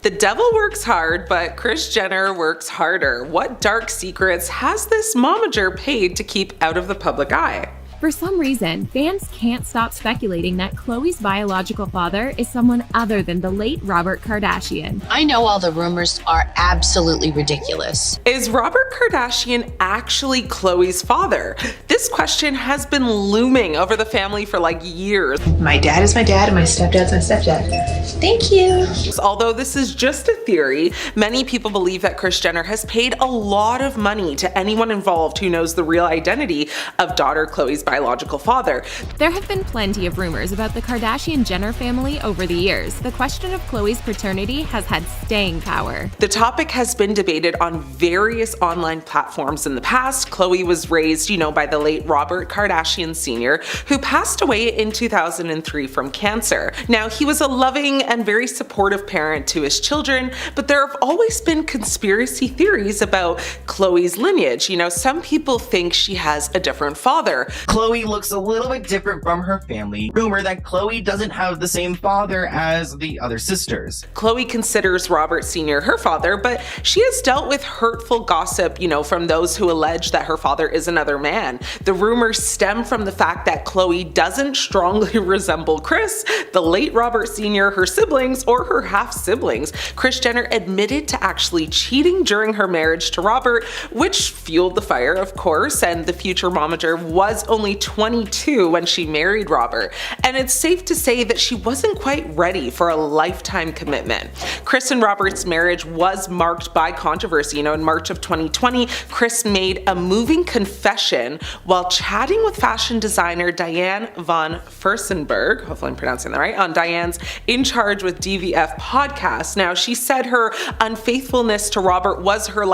The devil works hard, but Kris Jenner works harder. What dark secrets has this momager paid to keep out of the public eye? For some reason, fans can't stop speculating that Khloe's biological father is someone other than the late Robert Kardashian. I know all the rumors are absolutely ridiculous. Is Robert Kardashian actually Khloe's father? This question has been looming over the family for like years. My dad is my dad and my stepdad's my stepdad. Thank you. Although this is just a theory, many people believe that Kris Jenner has paid a lot of money to anyone involved who knows the real identity of daughter Khloe's biological father. There have been plenty of rumors about the Kardashian-Jenner family over the years. The question of Khloe's paternity has had staying power. The topic has been debated on various online platforms in the past. Khloe was raised, by the late Robert Kardashian Sr., who passed away in 2003 from cancer. Now, he was a loving and very supportive parent to his children, but there have always been conspiracy theories about Khloe's lineage. Some people think she has a different father. Khloe looks a little bit different from her family. Rumor that Khloe doesn't have the same father as the other sisters. Khloe considers Robert Sr. her father, but she has dealt with hurtful gossip, from those who allege that her father is another man. The rumors stem from the fact that Khloe doesn't strongly resemble Kris, the late Robert Sr., her siblings, or her half-siblings. Kris Jenner admitted to actually cheating during her marriage to Robert, which fueled the fire, of course, and the future momager was only 22 when she married Robert, and it's safe to say that she wasn't quite ready for a lifetime commitment. Kris and Robert's marriage was marked by controversy. In March of 2020, Kris made a moving confession while chatting with fashion designer Diane von Furstenberg, hopefully I'm pronouncing that right, on Diane's In Charge with DVF podcast. Now, she said her unfaithfulness to Robert was her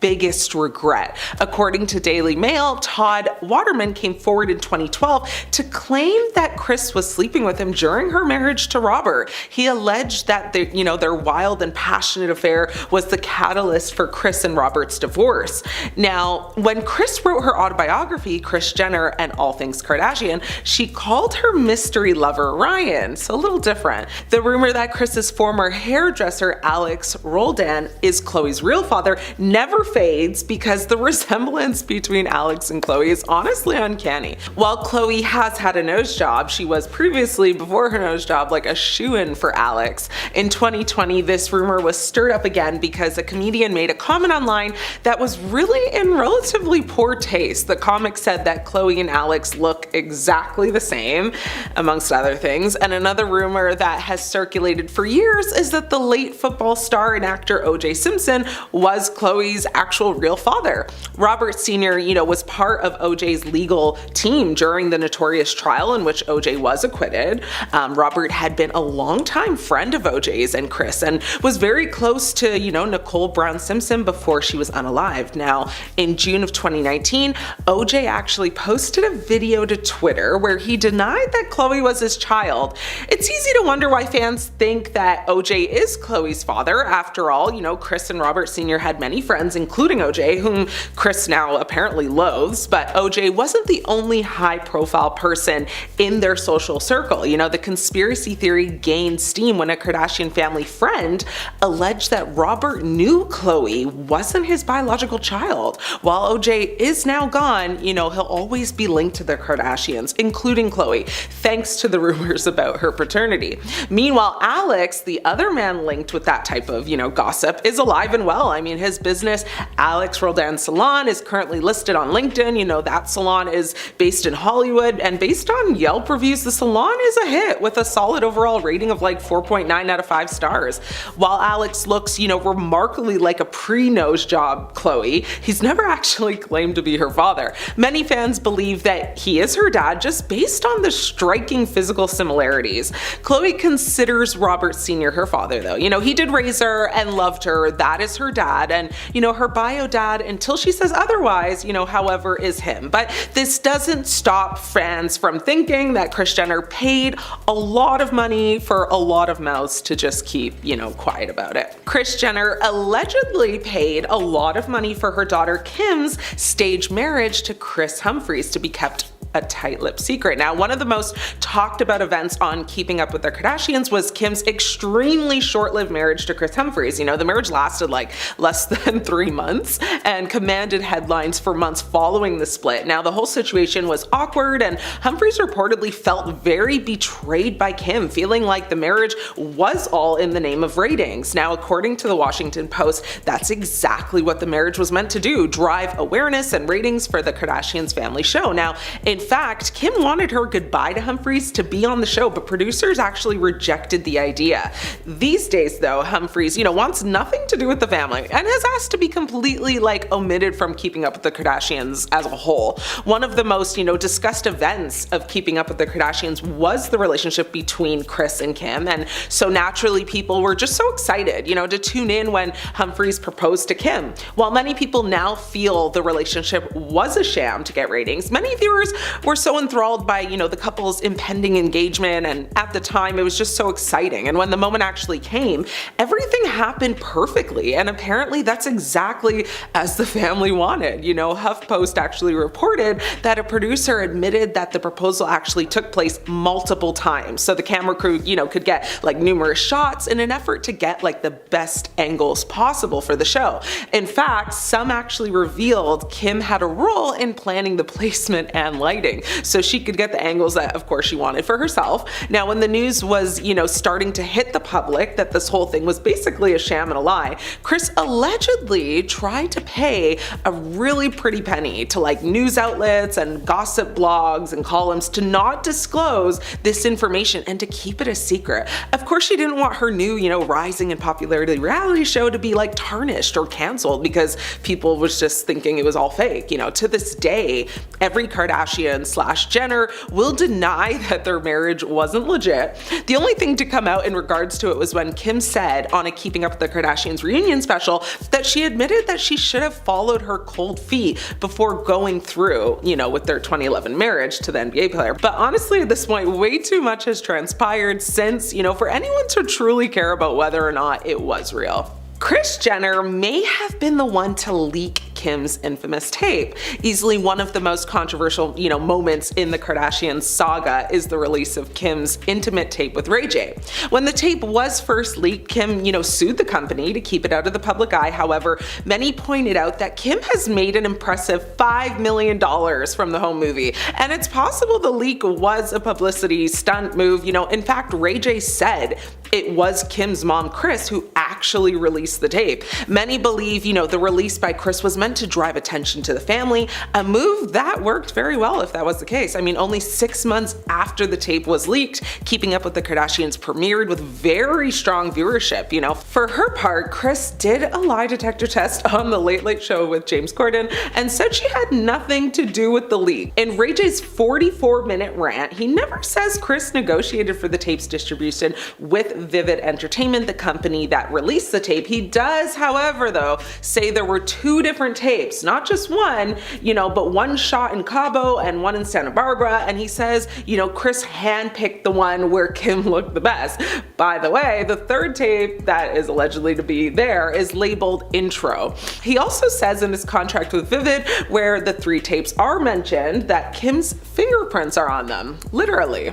biggest regret. According to Daily Mail, Todd Waterman came forward in 2012 to claim that Kris was sleeping with him during her marriage to Robert. He alleged that their wild and passionate affair was the catalyst for Kris and Robert's divorce. Now, when Kris wrote her autobiography, Kris Jenner and All Things Kardashian, she called her mystery lover Ryan, so a little different. The rumor that Kris's former hairdresser Alex Roldan is Khloe's real father never fades because the resemblance between Alex and Khloe is honestly uncanny. While Khloe has had a nose job, she was previously, before her nose job, a shoo-in for Alex. In 2020, this rumor was stirred up again because a comedian made a comment online that was really in relatively poor taste. The comic said that Khloe and Alex look exactly the same, amongst other things. And another rumor that has circulated for years is that the late football star and actor O.J. Simpson was Khloe's actual real father. Robert Sr., was part of O.J.'s legal team during the notorious trial in which O.J. was acquitted. Robert had been a longtime friend of O.J.'s and Kris and was very close to, Nicole Brown Simpson before she was unalived. Now, in June of 2019, O.J. actually posted a video to Twitter where he denied that Khloe was his child. It's easy to wonder why fans think that O.J. is Khloe's father. After all, Kris and Robert Sr. had many friends, including O.J., whom Kris now apparently loathes, but O.J. wasn't the only high-profile person in their social circle. The conspiracy theory gained steam when a Kardashian family friend alleged that Robert knew Khloe wasn't his biological child. While O.J. is now gone, he'll always be linked to the Kardashians, including Khloe, thanks to the rumors about her paternity. Meanwhile, Alex, the other man linked with that type of, gossip, is alive and well. His business, Alex Roldan Salon, is currently listed on LinkedIn. That salon is based in Hollywood, and based on Yelp reviews, the salon is a hit with a solid overall rating of 4.9 out of 5 stars. While Alex looks, remarkably like a pre-nose job Khloe, he's never actually claimed to be her father. Many fans believe that he is her dad just based on the striking physical similarities. Khloe considers Robert Sr. her father though. He did raise her and loved her. That is her dad, and her bio dad, until she says otherwise, however, is him. But this doesn't stop fans from thinking that Kris Jenner paid a lot of money for a lot of mouths to just keep, quiet about it. Kris Jenner allegedly paid a lot of money for her daughter Kim's staged marriage to Kris Humphries to be kept a tight-lipped secret. Now, one of the most talked about events on Keeping Up with the Kardashians was Kim's extremely short-lived marriage to Kris Humphries. You know, the marriage lasted like less than 3 months and commanded headlines for months following the split. Now, the whole situation was awkward, and Humphries reportedly felt very betrayed by Kim, feeling like the marriage was all in the name of ratings. Now, according to the Washington Post, that's exactly what the marriage was meant to do, drive awareness and ratings for the Kardashians family show. Now, in fact, Kim wanted her goodbye to Humphries to be on the show, but producers actually rejected the idea. These days, though, Humphries, wants nothing to do with the family and has asked to be completely omitted from Keeping Up with the Kardashians as a whole. One of the most, discussed events of Keeping Up with the Kardashians was the relationship between Kris and Kim, and so naturally people were just so excited, to tune in when Humphries proposed to Kim. While many people now feel the relationship was a sham to get ratings, many viewers were so enthralled by, the couple's impending engagement, and at the time it was just so exciting. And when the moment actually came, everything happened perfectly, and apparently that's exactly as the family wanted. HuffPost actually reported that a producer admitted that the proposal actually took place multiple times, so the camera crew, could get numerous shots in an effort to get the best angles possible for the show. In fact, some actually revealed Kim had a role in planning the placement and lighting, so she could get the angles that, of course, she wanted for herself. Now, when the news was, starting to hit the public that this whole thing was basically a sham and a lie, Kris allegedly tried to pay a really pretty penny to news outlets and gossip blogs and columns to not disclose this information and to keep it a secret. Of course, she didn't want her new, rising in popularity reality show to be tarnished or canceled because people was just thinking it was all fake. To this day, every Kardashian/Jenner will deny that their marriage wasn't legit. The only thing to come out in regards to it was when Kim said on a Keeping Up with the Kardashians reunion special that she admitted that she should have followed her cold feet before going through, with their 2011 marriage to the NBA player. But honestly, at this point, way too much has transpired since, for anyone to truly care about whether or not it was real. Kris Jenner may have been the one to leak Kim's infamous tape. Easily one of the most controversial, moments in the Kardashian saga is the release of Kim's intimate tape with Ray J. When the tape was first leaked, Kim, sued the company to keep it out of the public eye. However, many pointed out that Kim has made an impressive $5 million from the home movie, and it's possible the leak was a publicity stunt move. In fact, Ray J said it was Kim's mom, Kris, who actually released the tape. Many believe, the release by Kris was meant to drive attention to the family, a move that worked very well if that was the case. Only 6 months after the tape was leaked, Keeping Up with the Kardashians premiered with very strong viewership. For her part, Kris did a lie detector test on the Late Late Show with James Corden and said she had nothing to do with the leak. In Ray J's 44-minute rant, he never says Kris negotiated for the tape's distribution with Vivid Entertainment, the company that released the tape. He does, however, though, say there were 2 different tapes, not just one, but one shot in Cabo and one in Santa Barbara, and he says, Kris handpicked the one where Kim looked the best. By the way, the 3rd tape that is allegedly to be there is labeled Intro. He also says in his contract with Vivid, where the 3 tapes are mentioned, that Kim's fingerprints are on them, literally.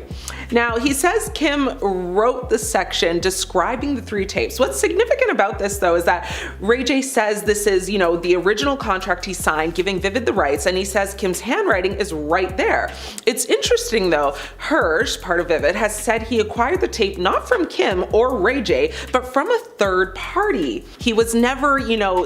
Now, he says Kim wrote the section describing the 3 tapes. What's significant about this, though, is that Ray J says this is, the original contract he signed giving Vivid the rights, and he says Kim's handwriting is right there. It's interesting, though, Hirsch, part of Vivid, has said he acquired the tape not from Kim or Ray J, but from a third party. He was never,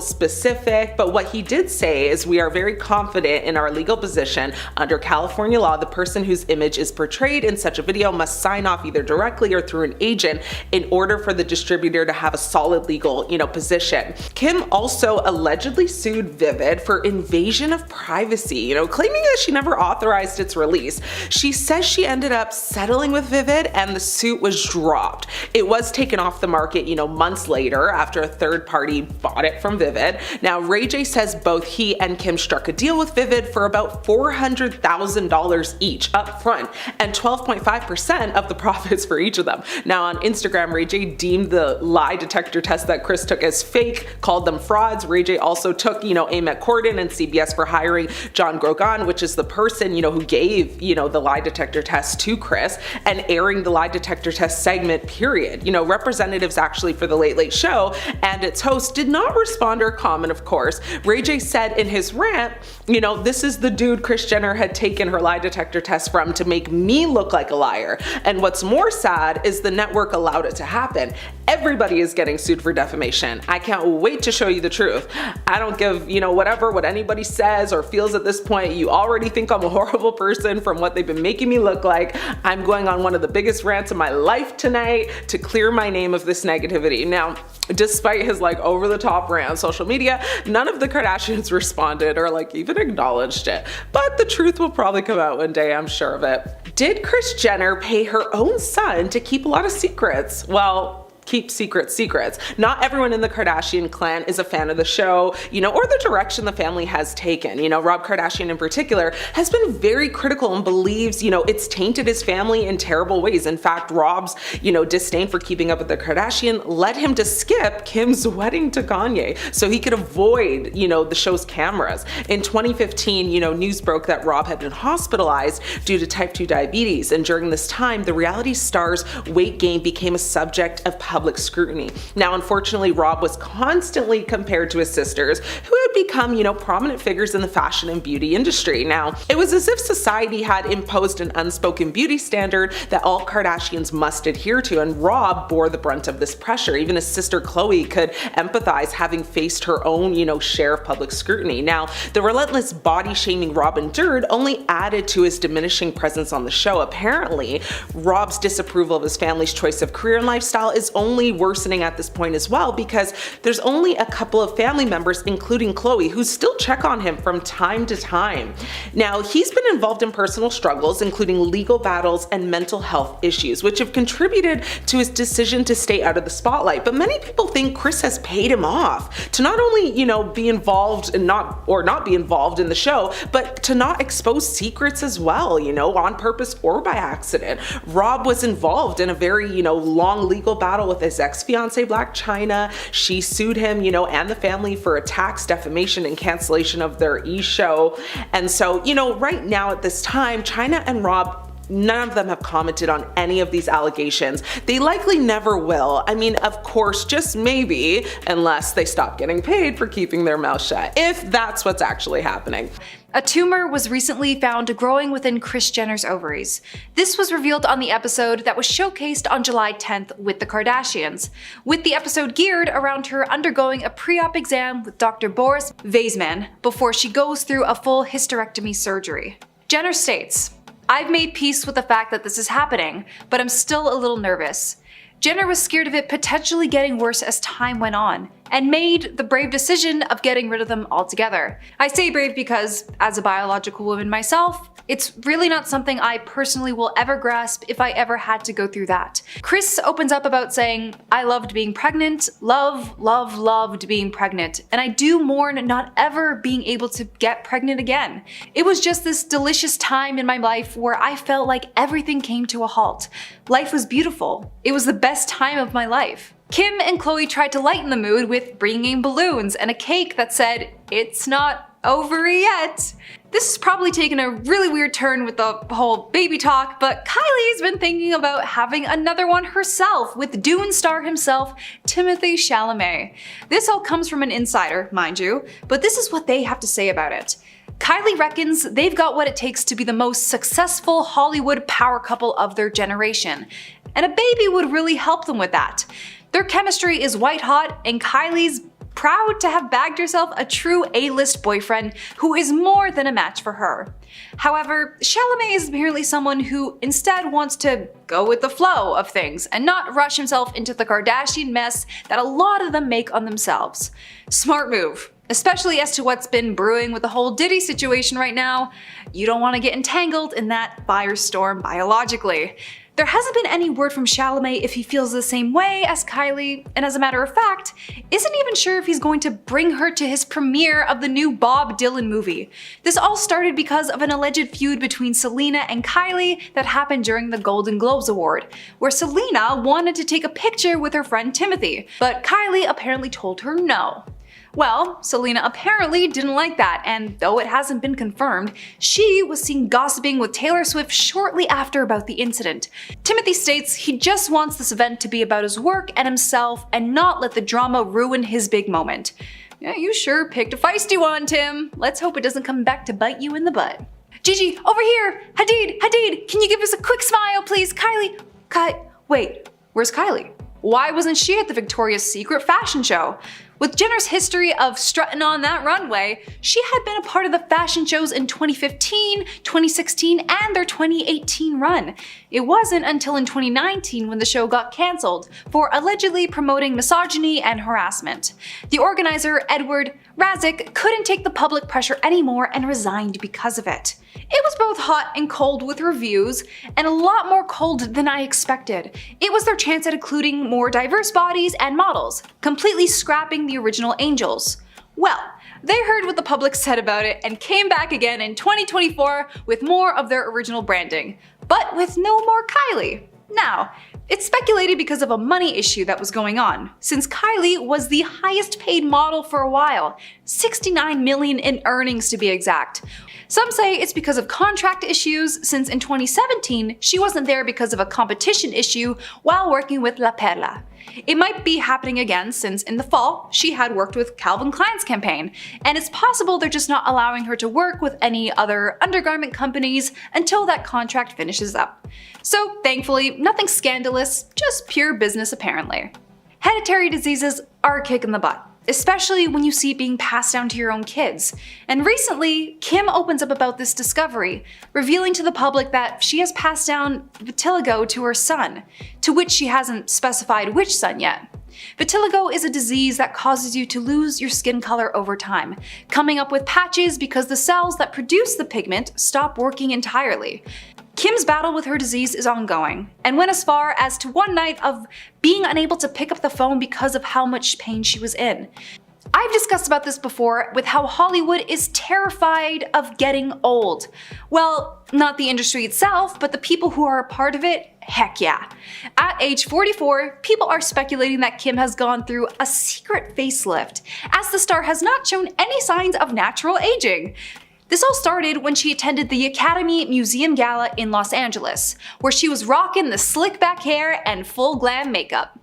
specific, but what he did say is, we are very confident in our legal position. Under California law, the person whose image is portrayed in such a video must sign off either directly or through an agent in order for the distributor to have a solid legal, position. Kim also allegedly sued Vivid for invasion of privacy, claiming that she never authorized its release. She says she ended up settling with Vivid and the suit was dropped. It was taken off the market, months later after a third party bought it from Vivid. Now, Ray J says both he and Kim struck a deal with Vivid for about $400,000 each up front and 12.5% of the profits for each of them. Now, on Instagram, Ray J deemed the lie detector test that Kris Kris took as fake, called them frauds. Ray J also took, aim at Corden and CBS for hiring John Grogan, which is the person, who gave, the lie detector test to Kris, and airing the lie detector test segment, period. Representatives actually for the Late Late Show and its host did not respond or comment, of course. Ray J said in his rant, this is the dude Kris Jenner had taken her lie detector test from to make me look like a liar. And what's more sad is the network allowed it to happen. Everybody is getting sued for defamation. I can't wait to show you the truth. I don't give, what anybody says or feels at this point. You already think I'm a horrible person from what they've been making me look like. I'm going on one of the biggest rants of my life tonight to clear my name of this negativity. Now, despite his over the top rant on social media, none of the Kardashians responded or even acknowledged it. But the truth will probably come out one day, I'm sure of it. Did Kris Jenner pay her own son to keep a lot of secrets? Well, keep secrets. Not everyone in the Kardashian clan is a fan of the show, or the direction the family has taken. Rob Kardashian in particular has been very critical and believes, it's tainted his family in terrible ways. In fact, Rob's, disdain for keeping up with the Kardashian led him to skip Kim's wedding to Kanye so he could avoid, the show's cameras. In 2015, news broke that Rob had been hospitalized due to type 2 diabetes. And during this time, the reality star's weight gain became a subject of public scrutiny. Now, unfortunately, Rob was constantly compared to his sisters, who had become, prominent figures in the fashion and beauty industry. Now, it was as if society had imposed an unspoken beauty standard that all Kardashians must adhere to, and Rob bore the brunt of this pressure. Even his sister Khloe could empathize, having faced her own, share of public scrutiny. Now, the relentless body shaming Rob endured only added to his diminishing presence on the show. Apparently, Rob's disapproval of his family's choice of career and lifestyle is only worsening at this point as well, because there's only a couple of family members, including Khloe, who still check on him from time to time. Now, he's been involved in personal struggles, including legal battles and mental health issues, which have contributed to his decision to stay out of the spotlight. But many people think Kris has paid him off to not only, be involved and not be involved in the show, but to not expose secrets as well, on purpose or by accident. Rob was involved in a very, long legal battle with his ex-fiancée Blac Chyna. She sued him, and the family for attacks, defamation, and cancellation of their e-show. And so, right now at this time, Chyna and Rob, none of them have commented on any of these allegations. They likely never will. I mean, of course, just maybe, unless they stop getting paid for keeping their mouth shut, if that's what's actually happening. A tumor was recently found growing within Kris Jenner's ovaries. This was revealed on the episode that was showcased on July 10th with the Kardashians, with the episode geared around her undergoing a pre-op exam with Dr. Boris Weisman before she goes through a full hysterectomy surgery. Jenner states, "I've made peace with the fact that this is happening, but I'm still a little nervous." Jenner was scared of it potentially getting worse as time went on, and made the brave decision of getting rid of them altogether. I say brave because, as a biological woman myself, it's really not something I personally will ever grasp if I ever had to go through that. Kris opens up about saying, "I loved being pregnant, loved being pregnant, and I do mourn not ever being able to get pregnant again. It was just this delicious time in my life where I felt like everything came to a halt. Life was beautiful. It was the best time of my life." Kim and Khloe tried to lighten the mood with bringing balloons and a cake that said, "It's not over yet." This has probably taken a really weird turn with the whole baby talk, but Kylie's been thinking about having another one herself with Dune star himself, Timothée Chalamet. This all comes from an insider, mind you, but this is what they have to say about it. Kylie reckons they've got what it takes to be the most successful Hollywood power couple of their generation, and a baby would really help them with that. Their chemistry is white hot, and Kylie's proud to have bagged herself a true A-list boyfriend who is more than a match for her. However, Chalamet is apparently someone who instead wants to go with the flow of things and not rush himself into the Kardashian mess that a lot of them make on themselves. Smart move, especially as to what's been brewing with the whole Diddy situation right now. You don't want to get entangled in that firestorm biologically. There hasn't been any word from Chalamet if he feels the same way as Kylie, and as a matter of fact, isn't even sure if he's going to bring her to his premiere of the new Bob Dylan movie. This all started because of an alleged feud between Selena and Kylie that happened during the Golden Globes Award, where Selena wanted to take a picture with her friend Timothy, but Kylie apparently told her no. Well, Selena apparently didn't like that, and though it hasn't been confirmed, she was seen gossiping with Taylor Swift shortly after about the incident. Timothy states he just wants this event to be about his work and himself and not let the drama ruin his big moment. Yeah, you sure picked a feisty one, Tim. Let's hope it doesn't come back to bite you in the butt. Gigi, over here! Hadid, can you give us a quick smile, please? Kylie, wait, where's Kylie? Why wasn't she at the Victoria's Secret fashion show? With Jenner's history of strutting on that runway, she had been a part of the fashion shows in 2015, 2016, and their 2018 run. It wasn't until in 2019 when the show got cancelled for allegedly promoting misogyny and harassment. The organizer, Edward Razik, couldn't take the public pressure anymore and resigned because of it. It was both hot and cold with reviews, and a lot more cold than I expected. It was their chance at including more diverse bodies and models, completely scrapping the original Angels. Well, they heard what the public said about it and came back again in 2024 with more of their original branding, but with no more Kylie. Now, it's speculated because of a money issue that was going on, since Kylie was the highest paid model for a while, $69 million in earnings to be exact. Some say it's because of contract issues, since in 2017 she wasn't there because of a competition issue while working with La Perla. It might be happening again since in the fall she had worked with Calvin Klein's campaign, and it's possible they're just not allowing her to work with any other undergarment companies until that contract finishes up. So thankfully, nothing scandalous, just pure business apparently. Hereditary diseases are a kick in the butt, especially when you see it being passed down to your own kids. And recently, Kim opens up about this discovery, revealing to the public that she has passed down vitiligo to her son, to which she hasn't specified which son yet. Vitiligo is a disease that causes you to lose your skin color over time, coming up with patches because the cells that produce the pigment stop working entirely. Kim's battle with her disease is ongoing, and went as far as to one night of being unable to pick up the phone because of how much pain she was in. I've discussed about this before with how Hollywood is terrified of getting old. Well, not the industry itself, but the people who are a part of it, heck yeah. At age 44, people are speculating that Kim has gone through a secret facelift, as the star has not shown any signs of natural aging. This all started when she attended the Academy Museum Gala in Los Angeles, where she was rocking the slick back hair and full glam makeup.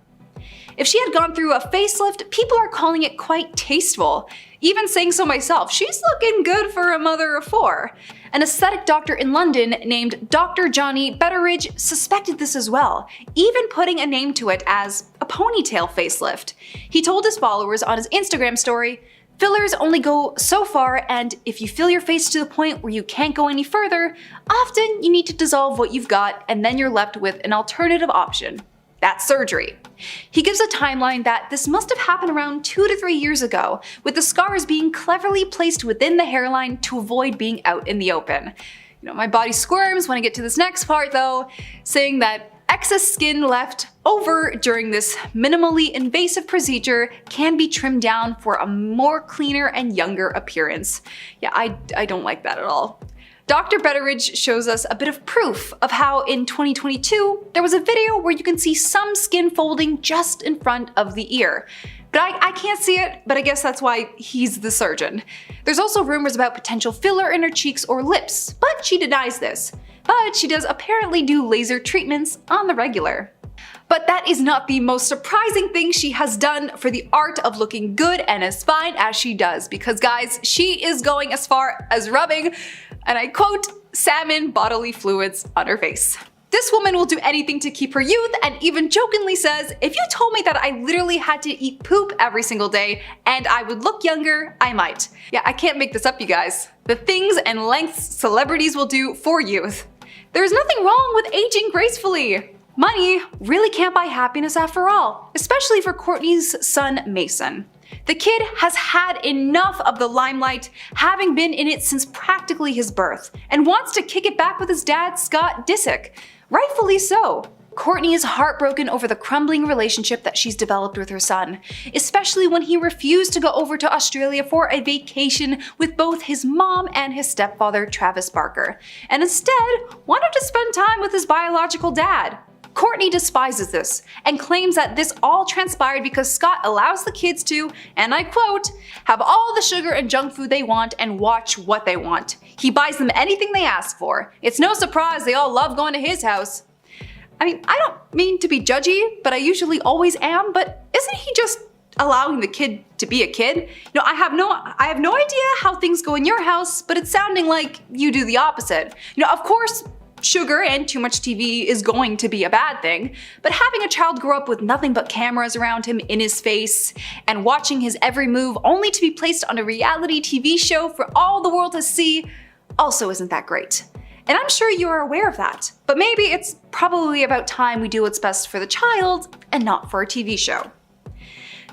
If she had gone through a facelift, people are calling it quite tasteful. Even saying so myself, she's looking good for a mother of four. An aesthetic doctor in London named Dr. Johnny Betteridge suspected this as well, even putting a name to it as a ponytail facelift. He told his followers on his Instagram story, "Fillers only go so far, and if you fill your face to the point where you can't go any further, often you need to dissolve what you've got and then you're left with an alternative option. That's surgery." He gives a timeline that this must have happened around 2 to 3 years ago, with the scars being cleverly placed within the hairline to avoid being out in the open. My body squirms when I get to this next part though, saying that excess skin left over during this minimally invasive procedure can be trimmed down for a more cleaner and younger appearance. Yeah, I don't like that at all. Dr. Betteridge shows us a bit of proof of how in 2022, there was a video where you can see some skin folding just in front of the ear. But I can't see it, but I guess that's why he's the surgeon. There's also rumors about potential filler in her cheeks or lips, but she denies this. But she does apparently do laser treatments on the regular. But that is not the most surprising thing she has done for the art of looking good and as fine as she does, because guys, she is going as far as rubbing, and I quote, salmon bodily fluids on her face. This woman will do anything to keep her youth, and even jokingly says, "If you told me that I literally had to eat poop every single day and I would look younger, I might." Yeah, I can't make this up, you guys. The things and lengths celebrities will do for youth. There's nothing wrong with aging gracefully. Money really can't buy happiness after all, especially for Kourtney's son Mason. The kid has had enough of the limelight, having been in it since practically his birth, and wants to kick it back with his dad, Scott Disick. Rightfully so. Kourtney is heartbroken over the crumbling relationship that she's developed with her son, especially when he refused to go over to Australia for a vacation with both his mom and his stepfather, Travis Barker, and instead wanted to spend time with his biological dad. Kourtney despises this and claims that this all transpired because Scott allows the kids to, and I quote, have all the sugar and junk food they want and watch what they want. He buys them anything they ask for. It's no surprise they all love going to his house. I mean, I don't mean to be judgy, but I usually always am, but isn't he just allowing the kid to be a kid? I have no idea how things go in your house, but it's sounding like you do the opposite. Of course, sugar and too much TV is going to be a bad thing, but having a child grow up with nothing but cameras around him in his face and watching his every move only to be placed on a reality TV show for all the world to see also isn't that great. And I'm sure you are aware of that, but maybe it's probably about time we do what's best for the child and not for a TV show.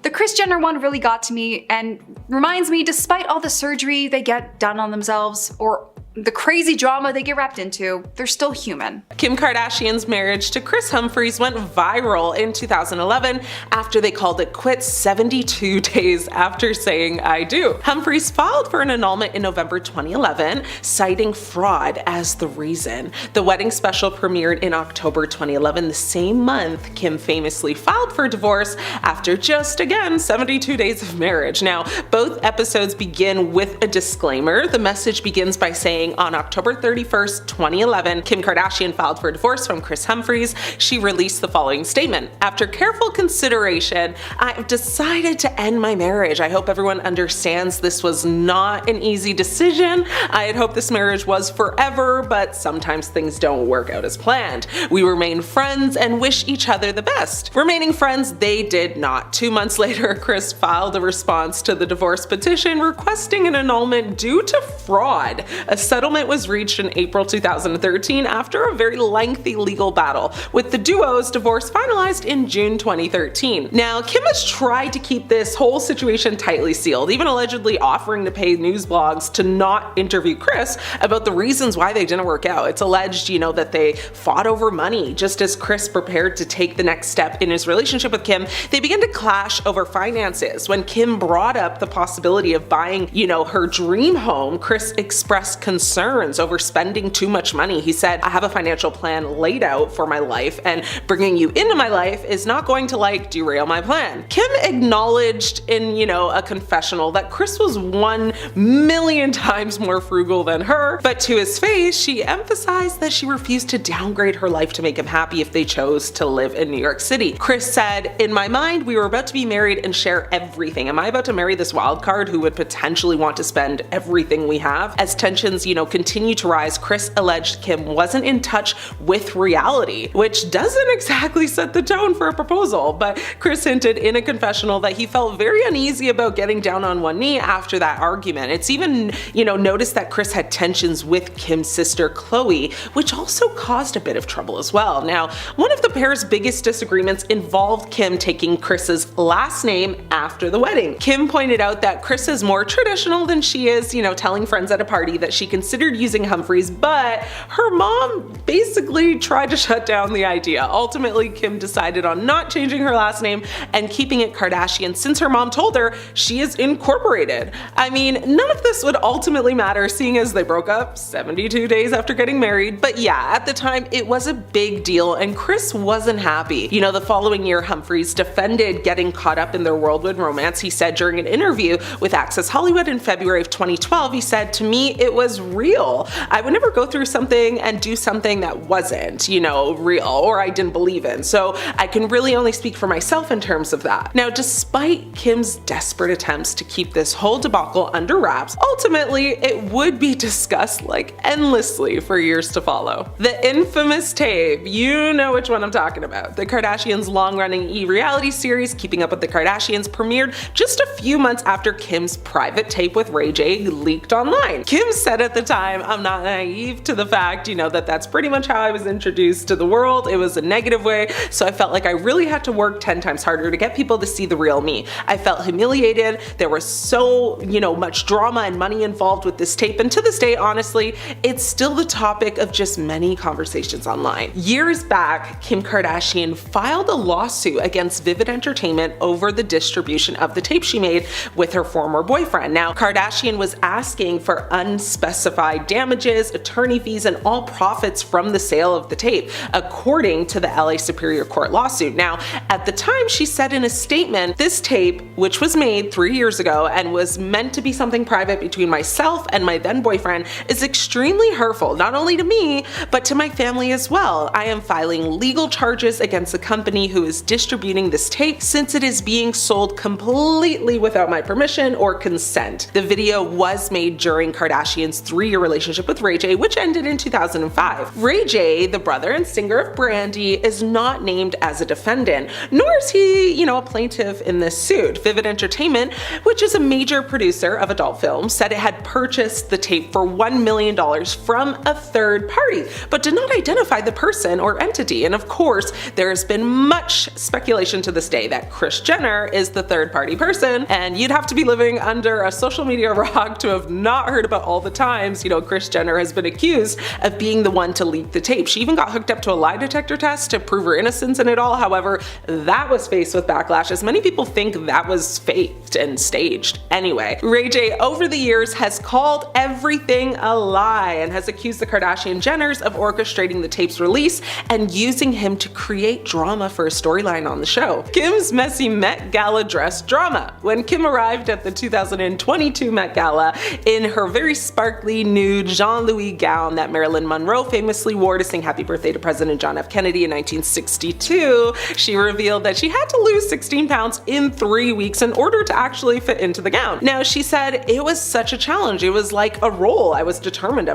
The Kris Jenner one really got to me and reminds me, despite all the surgery they get done on themselves or the crazy drama they get wrapped into, they're still human. Kim Kardashian's marriage to Kris Humphries went viral in 2011 after they called it quits 72 days after saying I do. Humphries filed for an annulment in November 2011, citing fraud as the reason. The wedding special premiered in October 2011, the same month Kim famously filed for divorce after just, again, 72 days of marriage. Now, both episodes begin with a disclaimer. The message begins by saying, on October 31st, 2011, Kim Kardashian filed for divorce from Kris Humphries. She released the following statement. After careful consideration, I've decided to end my marriage. I hope everyone understands this was not an easy decision. I had hoped this marriage was forever, but sometimes things don't work out as planned. We remain friends and wish each other the best. Remaining friends, they did not. 2 months later, Kris filed a response to the divorce petition requesting an annulment due to fraud. A settlement was reached in April 2013 after a very lengthy legal battle, with the duo's divorce finalized in June 2013. Now, Kim has tried to keep this whole situation tightly sealed, even allegedly offering to pay news blogs to not interview Kris about the reasons why they didn't work out. It's alleged, that they fought over money. Just as Kris prepared to take the next step in his relationship with Kim, they began to clash over finances. When Kim brought up the possibility of buying, her dream home, Kris expressed concerns over spending too much money. He said, I have a financial plan laid out for my life, and bringing you into my life is not going to derail my plan. Kim acknowledged in, a confessional that Kris was 1,000,000 times more frugal than her, but to his face, she emphasized that she refused to downgrade her life to make him happy if they chose to live in New York City. Kris said, in my mind, we were about to be married and share everything. Am I about to marry this wild card who would potentially want to spend everything we have? As tensions, continue to rise, Kris alleged Kim wasn't in touch with reality, which doesn't exactly set the tone for a proposal, but Kris hinted in a confessional that he felt very uneasy about getting down on one knee after that argument. It's even, noticed that Kris had tensions with Kim's sister Khloe, which also caused a bit of trouble as well. Now, one of the pair's biggest disagreements involved Kim taking Kris's last name after the wedding. Kim pointed out that Kris is more traditional than she is, telling friends at a party that she considered using Humphries, but her mom basically tried to shut down the idea. Ultimately, Kim decided on not changing her last name and keeping it Kardashian since her mom told her she is incorporated. I mean, none of this would ultimately matter seeing as they broke up 72 days after getting married, but yeah, at the time it was a big deal and Kris wasn't happy. The following year, Humphries defended getting caught up in their whirlwind romance. He said during an interview with Access Hollywood in February of 2012, he said, to me, it was real. I would never go through something and do something that wasn't, real or I didn't believe in. So I can really only speak for myself in terms of that. Now, despite Kim's desperate attempts to keep this whole debacle under wraps, ultimately it would be discussed endlessly for years to follow. The infamous tape, you know which one I'm talking about. The Kardashians' long-running e-reality series, Keeping Up with the Kardashians, premiered just a few months after Kim's private tape with Ray J leaked online. Kim said at the time. I'm not naive to the fact, that that's pretty much how I was introduced to the world. It was a negative way, so I felt like I really had to work 10 times harder to get people to see the real me. I felt humiliated. There was so, much drama and money involved with this tape, and to this day, honestly, it's still the topic of just many conversations online. Years back, Kim Kardashian filed a lawsuit against Vivid Entertainment over the distribution of the tape she made with her former boyfriend. Now, Kardashian was asking for unspecified damages, attorney fees, and all profits from the sale of the tape, according to the LA Superior Court lawsuit. Now, at the time, she said in a statement, "This tape, which was made 3 years ago and was meant to be something private between myself and my then boyfriend, is extremely hurtful, not only to me, but to my family as well. I am filing legal charges against the company who is distributing this tape since it is being sold completely without my permission or consent." The video was made during Kardashian's 3-year relationship with Ray J, which ended in 2005. Ray J, the brother and singer of Brandy, is not named as a defendant, nor is he, a plaintiff in this suit. Vivid Entertainment, which is a major producer of adult films, said it had purchased the tape for $1 million from a third party, but did not identify the person or entity. And of course, there has been much speculation to this day that Kris Jenner is the third party person, and you'd have to be living under a social media rock to have not heard about all the times, Kris Jenner has been accused of being the one to leak the tape. She even got hooked up to a lie detector test to prove her innocence in it all. However, that was faced with backlash, as many people think that was faked and staged. Anyway, Ray J over the years has called everything a lie and has accused the Kardashian Jenners of orchestrating the tape's release and using him to create drama for a storyline on the show. Kim's messy Met Gala dress drama. When Kim arrived at the 2022 Met Gala in her very sparkly nude Jean-Louis gown that Marilyn Monroe famously wore to sing Happy Birthday to President John F. Kennedy in 1962, she revealed that she had to lose 16 pounds in 3 weeks in order to actually fit into the gown. Now, she said it was such a challenge. It was like a role. I was determined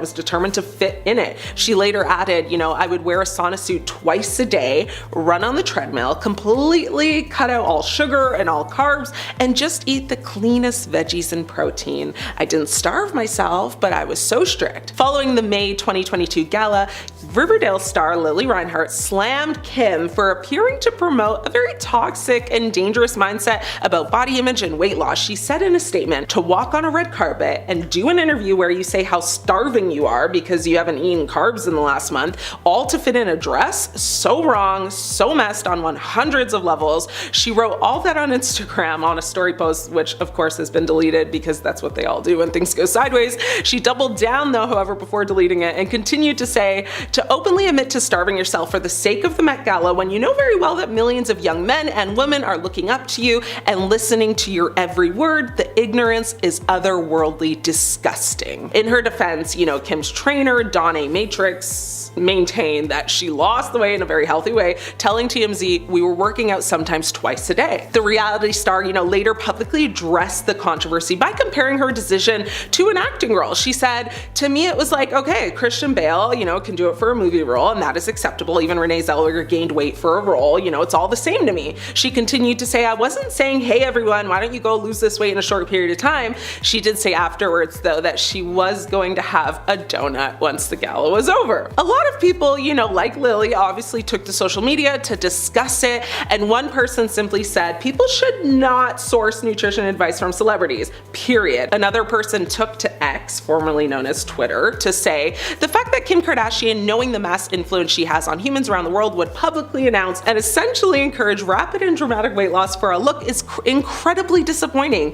to fit in it. She later added, I would wear a sauna suit twice a day, run on the treadmill, completely cut out all sugar and all carbs, and just eat the cleanest veggies and protein. I didn't starve myself, but I was so strict. Following the May 2022 gala, Riverdale star Lily Reinhart slammed Kim for appearing to promote a very toxic and dangerous mindset about body image and weight loss. She said in a statement, "To walk on a red carpet and do an interview where you say how starving you are because you haven't eaten carbs in the last month, all to fit in a dress? So wrong, so messed on hundreds of levels." She wrote all that on Instagram on a story post, which of course has been deleted because that's what they all do when things go sideways. She doubled down though, however, before deleting it, and continued to say, "To openly admit to starving yourself for the sake of the Met Gala when you know very well that millions of young men and women are looking up to you and listening to your every word, the ignorance is otherworldly disgusting." In her defense, Kim's trainer, Donna Matrix, maintained that she lost the weight in a very healthy way, telling TMZ, "We were working out sometimes twice a day." The reality star, later publicly addressed the controversy by comparing her decision to an acting role. She said, "To me, it was like, okay, Christian Bale, can do it for a movie role, and that is acceptable. Even Renee Zellweger gained weight for a role, it's all the same to me." She continued to say, "I wasn't saying, hey everyone, why don't you go lose this weight in a short period of time." She did say afterwards, though, that she was going to have a donut once the gala was over. A lot of people, like Lily, obviously took to social media to discuss it, and one person simply said, "People should not source nutrition advice from celebrities, period." Another person took to X, formerly known as Twitter, to say, "The fact that Kim Kardashian, knowing the mass influence she has on humans around the world, would publicly announce and essentially encourage rapid and dramatic weight loss for a look is incredibly disappointing,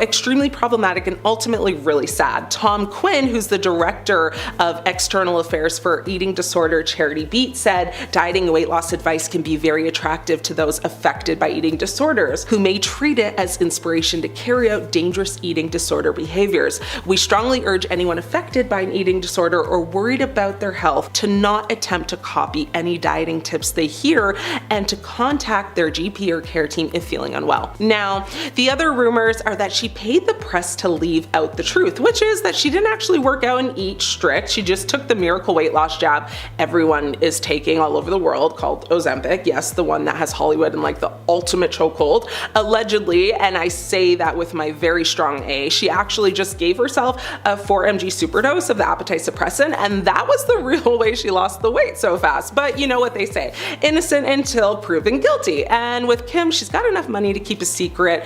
extremely problematic and ultimately really sad." Tom Quinn, who's the director of external affairs for eating disorder charity Beat, said, "Dieting and weight loss advice can be very attractive to those affected by eating disorders, who may treat it as inspiration to carry out dangerous eating disorder behaviors. We strongly urge anyone affected by an eating disorder or worried about their health to not attempt to copy any dieting tips they hear and to contact their GP or care team if feeling unwell." Now, the other rumors are that she paid the press to leave out the truth, which is that she didn't actually work out and eat strict. She just took the miracle weight loss jab everyone is taking all over the world, called Ozempic. Yes, the one that has Hollywood in the ultimate chokehold, allegedly, and I say that with my very strong A. She actually just gave herself a 4 mg superdose of the appetite suppressant, and that was the real way she lost the weight so fast. But you know what they say, innocent until proven guilty. And with Kim, she's got enough money to keep a secret,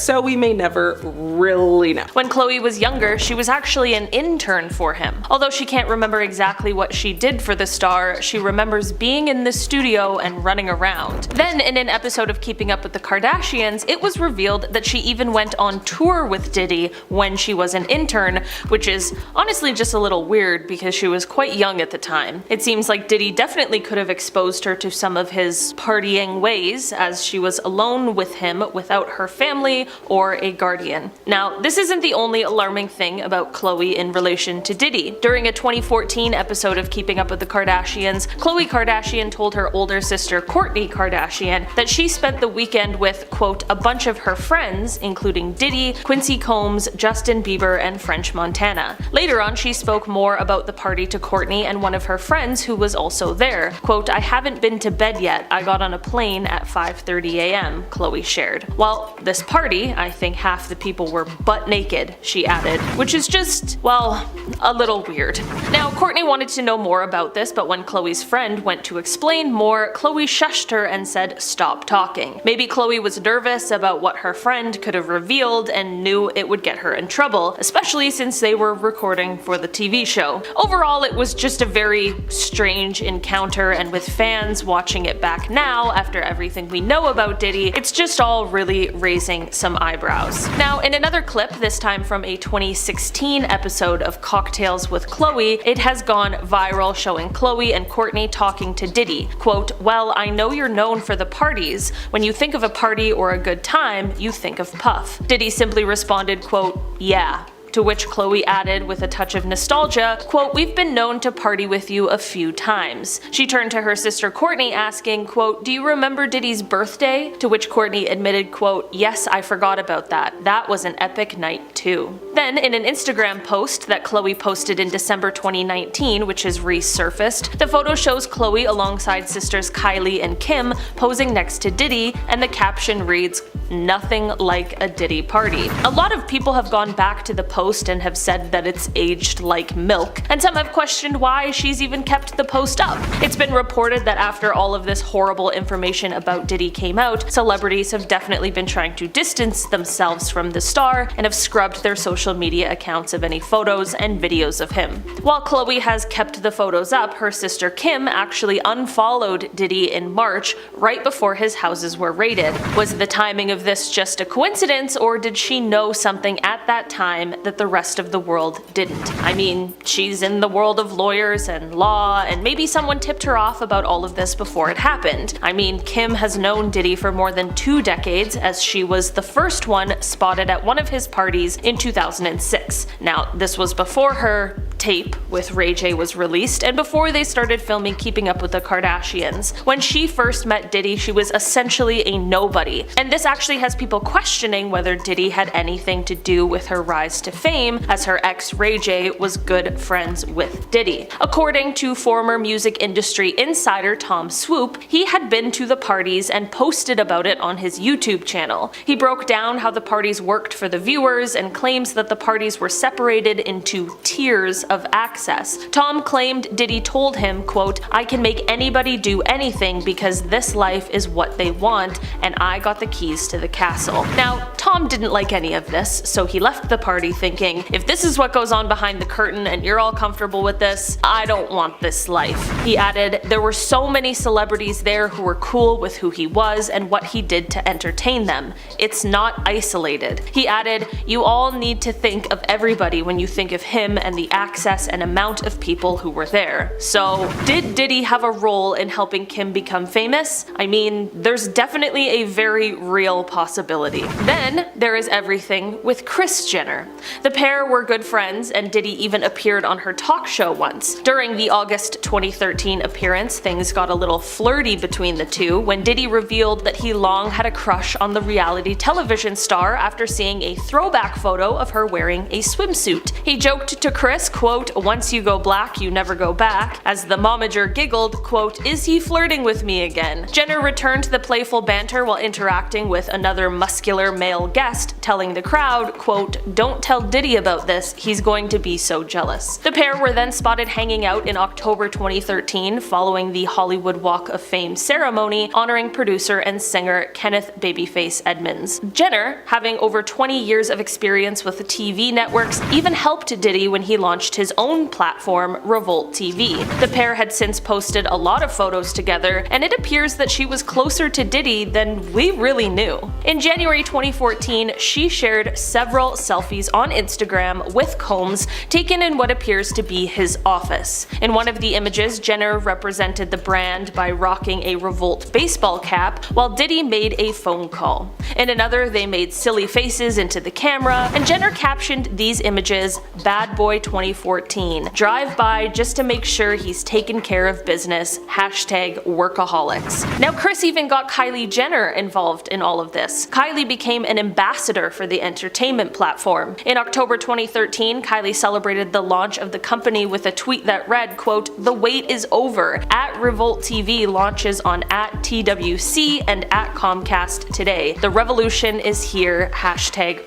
so we may never really know. When Khloe was younger, she was actually an intern for him. Although she can't remember exactly what she did for the star, she remembers being in the studio and running around. Then, in an episode of Keeping Up with the Kardashians, it was revealed that she even went on tour with Diddy when she was an intern, which is honestly just a little weird because she was quite young at the time. It seems like Diddy definitely could have exposed her to some of his partying ways, as she was alone with him without her family or a guardian. Now, this isn't the only alarming thing about Khloe in relation to Diddy. During a 2014 episode of Keeping Up with the Kardashians, Khloe Kardashian told her older sister Kourtney Kardashian that she spent the weekend with, quote, a bunch of her friends, including Diddy, Quincy Combs, Justin Bieber, and French Montana. Later on, she spoke more about the party to Kourtney and one of her friends who was also there. Quote, I haven't been to bed yet. I got on a plane at 5:30 a.m., Khloe shared. Well, this party, I think half the people were butt naked, she added, which is just, well, a little weird. Now, Kourtney wanted to know more about this, but when Khloe's friend went to explain more, Khloe shushed her and said stop talking. Maybe Khloe was nervous about what her friend could have revealed and knew it would get her in trouble, especially since they were recording for the TV show. Overall, it was just a very strange encounter, and with fans watching it back now after everything we know about Diddy, it's just all really raising some eyebrows. Now, in another clip, this time from a 2016 episode of Cocktails with Khloe, it has gone viral, showing Khloe and Kourtney talking to Diddy. Quote, well, I know you're known for the parties. When you think of a party or a good time, you think of Puff. Diddy simply responded, quote, yeah. To which Khloe added with a touch of nostalgia, quote, we've been known to party with you a few times. She turned to her sister Kourtney asking, quote, do you remember Diddy's birthday? To which Kourtney admitted, quote, yes, I forgot about that. That was an epic night too. Then, in an Instagram post that Khloe posted in December 2019, which has resurfaced, the photo shows Khloe alongside sisters Kylie and Kim posing next to Diddy, and the caption reads, nothing like a Diddy party. A lot of people have gone back to the post and have said that it's aged like milk, and some have questioned why she's even kept the post up. It's been reported that after all of this horrible information about Diddy came out, celebrities have definitely been trying to distance themselves from the star and have scrubbed their social media accounts of any photos and videos of him. While Khloe has kept the photos up, her sister Kim actually unfollowed Diddy in March, right before his houses were raided. Was the timing of this just a coincidence, or did she know something at that time that the rest of the world didn't? I mean, she's in the world of lawyers and law, and maybe someone tipped her off about all of this before it happened. I mean, Kim has known Diddy for more than 2 decades, as she was the first one spotted at one of his parties in 2006. Now, this was before her tape with Ray J was released, and before they started filming Keeping Up with the Kardashians. When she first met Diddy, she was essentially a nobody, and this actually has people questioning whether Diddy had anything to do with her rise to fame, as her ex Ray J was good friends with Diddy. According to former music industry insider Tom Swoop, he had been to the parties and posted about it on his YouTube channel. He broke down how the parties worked for the viewers and claims that the parties were separated into tiers of access. Tom claimed Diddy told him, quote, I can make anybody do anything because this life is what they want, and I got the keys to the castle. Now, Tom didn't like any of this, so he left the party thinking, if this is what goes on behind the curtain and you're all comfortable with this, I don't want this life. He added, there were so many celebrities there who were cool with who he was and what he did to entertain them. It's not isolated. He added, you all need to think of everybody when you think of him and the access and amount of people who were there. So, did Diddy have a role in helping Kim become famous? I mean, there's definitely a very real possibility. Then, there is everything with Kris Jenner. The pair were good friends, and Diddy even appeared on her talk show once. During the August 2013 appearance, things got a little flirty between the two when Diddy revealed that he long had a crush on the reality television star after seeing a throwback photo of her wearing a swimsuit. He joked to Kris, quote, once you go black, you never go back, as the momager giggled, quote, is he flirting with me again? Jenner returned the playful banter while interacting with another muscular male guest, telling the crowd, quote, "Don't tell Diddy about this, he's going to be so jealous." The pair were then spotted hanging out in October 2013 following the Hollywood Walk of Fame ceremony honoring producer and singer Kenneth "Babyface" Edmonds. Jenner, having over 20 years of experience with TV networks, even helped Diddy when he launched his own platform, Revolt TV. The pair had since posted a lot of photos together, and it appears that she was closer to Diddy than we really knew. In January 2014, she shared several selfies on Instagram with Combs taken in what appears to be his office. In one of the images, Jenner represented the brand by rocking a Revolt baseball cap, while Diddy made a phone call. In another, they made silly faces into the camera, and Jenner captioned these images, "Bad Boy 2014. Drive by just to make sure he's taken care of business. #workaholics." Now, Kris even got Kylie Jenner involved in all of this. Kylie became an ambassador for the entertainment platform. In October 2013, Kylie celebrated the launch of the company with a tweet that read, quote, "The wait is over. @Revolt TV launches on @TWC and @Comcast today. The revolution is here.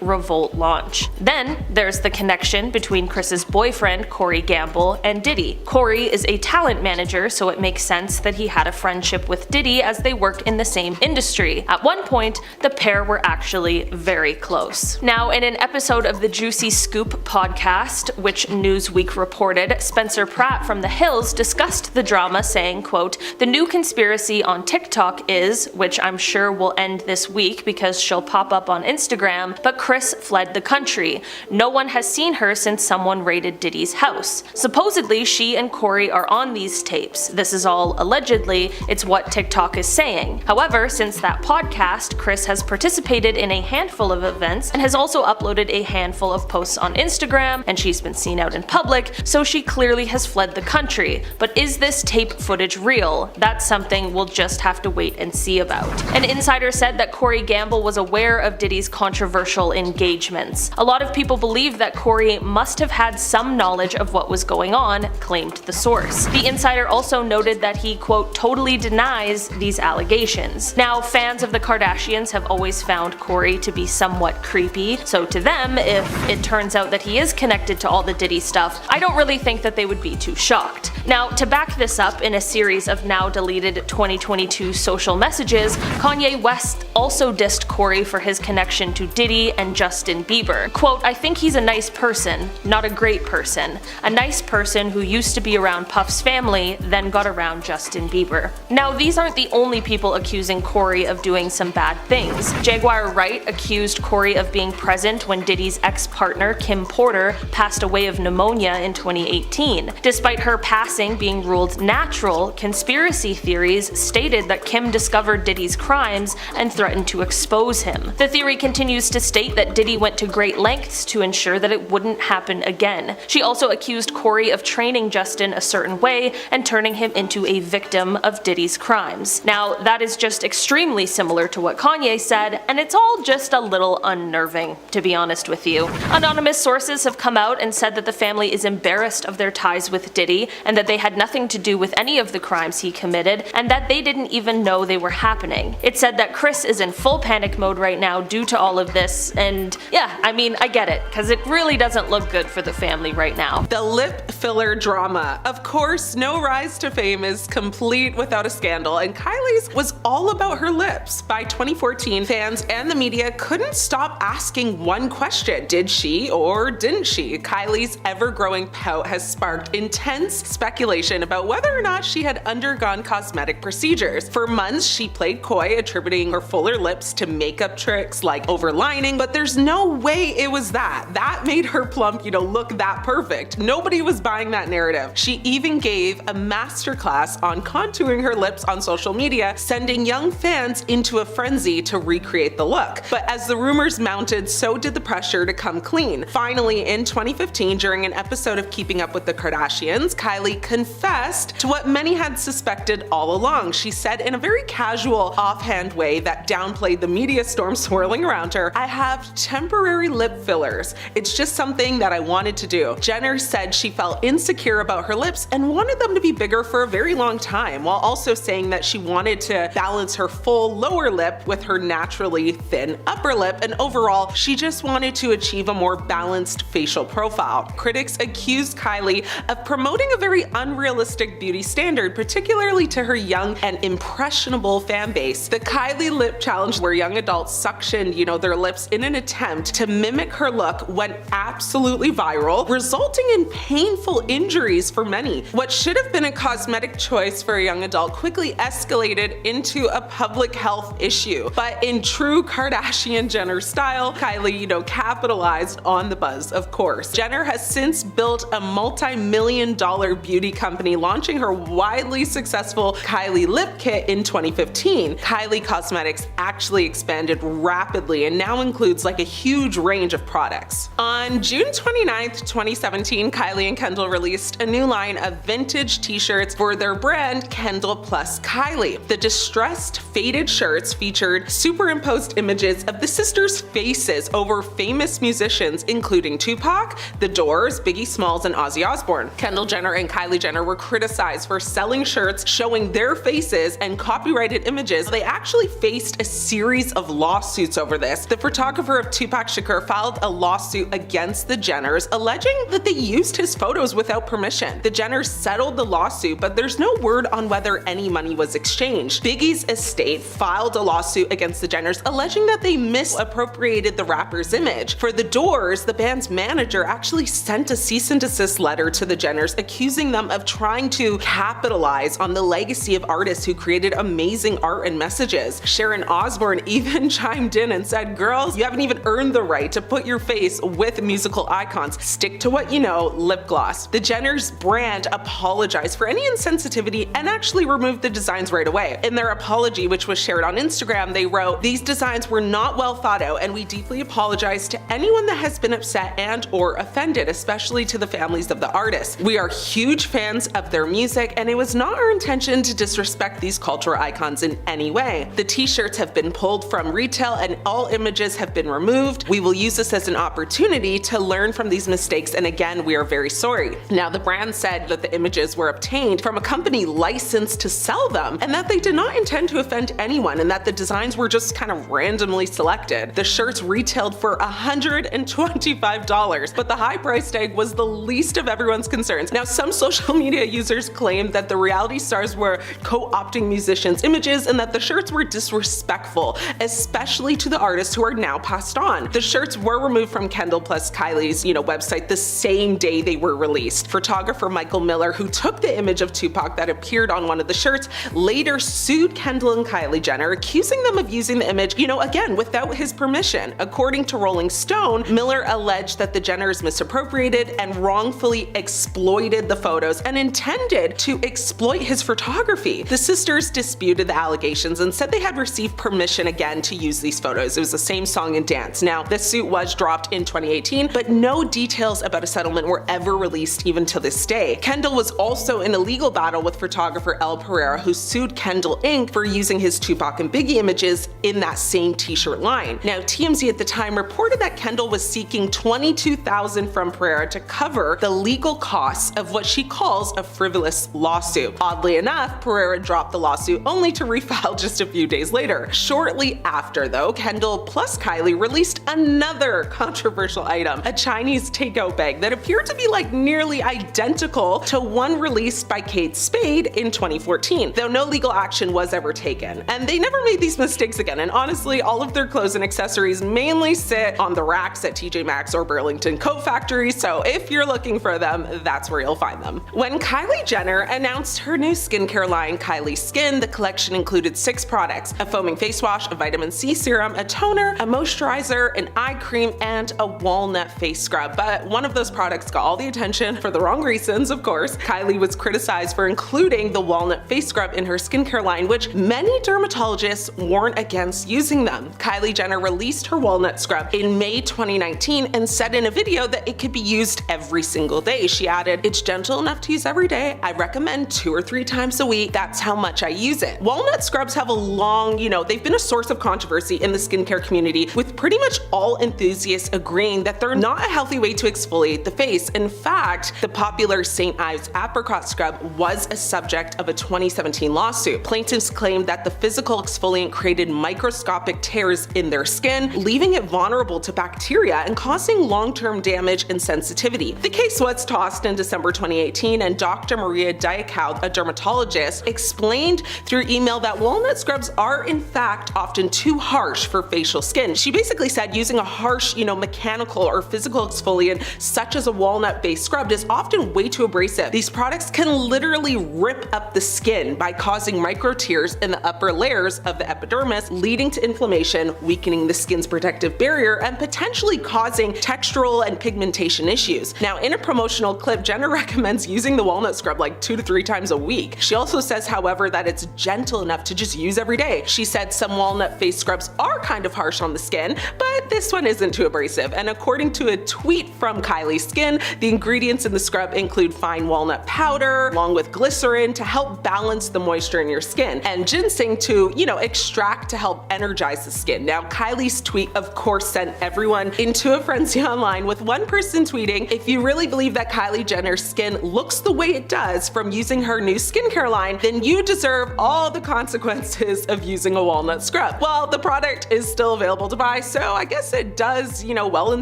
#Revolt launch." Then there's the connection between Kris's boyfriend, Corey Gamble, and Diddy. Corey is a talent manager, so it makes sense that he had a friendship with Diddy as they worked in the same industry. At one point, the pair were actually very close. Now, in an episode of the Juicy Scoop podcast, which Newsweek reported, Spencer Pratt from The Hills discussed the drama, saying, quote, "The new conspiracy on TikTok is, which I'm sure will end this week because she'll pop up on Instagram, but Kris fled the country. No one has seen her since someone raided Diddy's house. Supposedly, she and Corey are on these tapes. This is all allegedly, it's what TikTok is saying. However, since that podcast, Kris has participated in a handful of events and has also uploaded a handful of posts on Instagram, and she's been seen out in public, so she clearly has fled the country. But is this tape footage real? That's something we'll just have to wait and see about." An insider said that Corey Gamble was aware of Diddy's controversial engagements. "A lot of people believe that Corey must have had some knowledge of what was going on," claimed the source. The insider also noted that he, quote, "totally denies these allegations." Now, fans of the Kardashians have always found Corey to be somewhat creepy, so to them, if it turns out that he is connected to all the Diddy stuff, I don't really think that they would be too shocked. Now, to back this up, in a series of now deleted 2022 social messages, Kanye West also dissed Corey for his connection to Diddy and Justin Bieber. Quote, "I think he's a nice person, not a great person. A nice person who used to be around Puff's family, then got around Justin Bieber." Now, these aren't the only people accusing Corey of doing some bad things. Jaguar Wright accused Corey of being present when Diddy's ex-partner, Kim Porter, passed away of pneumonia in 2018. Despite her passing being ruled natural, conspiracy theories stated that Kim discovered Diddy's crimes and threatened to expose him. The theory continues to state that Diddy went to great lengths to ensure that it wouldn't happen again. She also accused Corey of training Justin a certain way and turning him into a victim of Diddy's crimes. Now, that is just extremely similar to what Kanye said, and it's all just a little unnerving, to be honest with you. Anonymous sources have come out and said that the family is embarrassed of their ties with Diddy, and that they had nothing to do with any of the crimes he committed, and that they didn't even know they were happening. It said that Kris is in full panic mode right now due to all of this, and yeah, I mean, I get it, because it really doesn't look good for the family right now. The lip filler drama. Of course, no rise to fame is complete without a scandal, and Kylie's was all about her lips. By 2014, fans and the media couldn't stop asking one question: did she or didn't she? Kylie's ever-growing pout has sparked intense speculation about whether or not she had undergone cosmetic procedures. For months, she played coy, attributing her fuller lips to makeup tricks like overlining, but there's no way it was that. That made her plump, look that perfect. Nobody was buying that narrative. She even gave a masterclass on contouring her lips on social media, sending young fans into a frenzy to recreate the look. But as the rumors mounted, so did the pressure to come clean. Finally, in 2015, during an episode of Keeping Up with the Kardashians, Kylie confessed to what many had suspected all along. She said in a very casual, offhand way that downplayed the media storm swirling around her, "I have temporary lip fillers. It's just something that I wanted to do." Jenner said she felt insecure about her lips and wanted them to be bigger for a very long time, while also saying that she wanted to balance her full lower lip with her her naturally thin upper lip, and overall, she just wanted to achieve a more balanced facial profile. Critics accused Kylie of promoting a very unrealistic beauty standard, particularly to her young and impressionable fan base. The Kylie lip challenge, where young adults suctioned, their lips in an attempt to mimic her look, went absolutely viral, resulting in painful injuries for many. What should have been a cosmetic choice for a young adult quickly escalated into a public health issue. But in true Kardashian-Jenner style, Kylie, capitalized on the buzz, of course. Jenner has since built a multi-million-dollar beauty company, launching her widely successful Kylie lip kit in 2015. Kylie Cosmetics actually expanded rapidly and now includes a huge range of products. On June 29th, 2017, Kylie and Kendall released a new line of vintage t-shirts for their brand Kendall plus Kylie. The distressed, faded shirts featured superimposed images of the sisters' faces over famous musicians, including Tupac, The Doors, Biggie Smalls, and Ozzy Osbourne. Kendall Jenner and Kylie Jenner were criticized for selling shirts showing their faces and copyrighted images. They actually faced a series of lawsuits over this. The photographer of Tupac Shakur filed a lawsuit against the Jenners, alleging that they used his photos without permission. The Jenners settled the lawsuit, but there's no word on whether any money was exchanged. Biggie's estate filed a lawsuit against the Jenners, alleging that they misappropriated the rapper's image. For The Doors, the band's manager actually sent a cease and desist letter to the Jenners, accusing them of trying to capitalize on the legacy of artists who created amazing art and messages. Sharon Osbourne even chimed in and said, "Girls, you haven't even earned the right to put your face with musical icons. Stick to what you know, lip gloss." The Jenners brand apologized for any insensitivity and actually removed the designs right away. In their apology, which was shared on Instagram, they wrote, "These designs were not well thought out, and we deeply apologize to anyone that has been upset and or offended, especially to the families of the artists. We are huge fans of their music, and it was not our intention to disrespect these cultural icons in any way. The t-shirts have been pulled from retail and all images have been removed. We will use this as an opportunity to learn from these mistakes, and again, we are very sorry." Now, the brand said that the images were obtained from a company licensed to sell them, and that they did not intend to offend anyone, and that the designs were just kind of randomly selected. The shirts retailed for $125, but the high price tag was the least of everyone's concerns. Now, some social media users claimed that the reality stars were co-opting musicians' images and that the shirts were disrespectful, especially to the artists who are now passed on. The shirts were removed from Kendall plus Kylie's, website the same day they were released. Photographer Michael Miller, who took the image of Tupac that appeared on one of the shirts, later sued Kendall and Kylie Jenner, accusing them of using the image, again, without his permission. According to Rolling Stone, Miller alleged that the Jenners misappropriated and wrongfully exploited the photos and intended to exploit his photography. The sisters disputed the allegations and said they had received permission again to use these photos. It was the same song and dance. Now, the suit was dropped in 2018, but no details about a settlement were ever released even to this day. Kendall was also in a legal battle with photographer El Pereira, who sued Kendall Inc. for using his Tupac and Biggie images in that same t-shirt line. Now, TMZ at the time reported that Kendall was seeking $22,000 from Pereira to cover the legal costs of what she calls a frivolous lawsuit. Oddly enough, Pereira dropped the lawsuit only to refile just a few days later. Shortly after, though, Kendall plus Kylie released another controversial item, a Chinese takeout bag that appeared to be nearly identical to one released by Kate Spade in 2014, though no legal action was ever taken. And they never made these mistakes again, and honestly, all of their clothes and accessories mainly sit on the racks at TJ Maxx or Burlington Coat Factory, so if you're looking for them, that's where you'll find them. When Kylie Jenner announced her new skincare line, Kylie Skin, the collection included 6 products: a foaming face wash, a vitamin C serum, a toner, a moisturizer, an eye cream, and a walnut face scrub. But one of those products got all the attention for the wrong reasons, of course. Kylie was criticized for including the walnut face scrub in her skincare line, which many dermatologists warn against using them. Kylie Jenner released her walnut scrub in May 2019 and said in a video that it could be used every single day. She added, "It's gentle enough to use every day. I recommend 2 or 3 times a week. That's how much I use it." Walnut scrubs have a long, they've been a source of controversy in the skincare community, with pretty much all enthusiasts agreeing that they're not a healthy way to exfoliate the face. In fact, the popular St. Ives apricot scrub was a subject of a 2017 lawsuit. Plaintiffs claimed that the physical exfoliant created created microscopic tears in their skin, leaving it vulnerable to bacteria and causing long-term damage and sensitivity. The case was tossed in December 2018, and Dr. Maria Diakow, a dermatologist, explained through email that walnut scrubs are in fact often too harsh for facial skin. She basically said using a harsh, mechanical or physical exfoliant such as a walnut-based scrub is often way too abrasive. These products can literally rip up the skin by causing micro tears in the upper layers of the epidermis, leading to inflammation, weakening the skin's protective barrier, and potentially causing textural and pigmentation issues. Now, in a promotional clip, Jenner recommends using the walnut scrub like 2 to 3 times a week. She also says, however, that it's gentle enough to just use every day. She said some walnut face scrubs are kind of harsh on the skin, but this one isn't too abrasive. And according to a tweet from Kylie's Skin, the ingredients in the scrub include fine walnut powder along with glycerin to help balance the moisture in your skin, and ginseng to, extract to help energize the skin. Now, Kylie's tweet, of course, sent everyone into a frenzy online, with one person tweeting, "If you really believe that Kylie Jenner's skin looks the way it does from using her new skincare line, then you deserve all the consequences of using a walnut scrub." Well, the product is still available to buy, so I guess it does, well in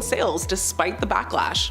sales despite the backlash.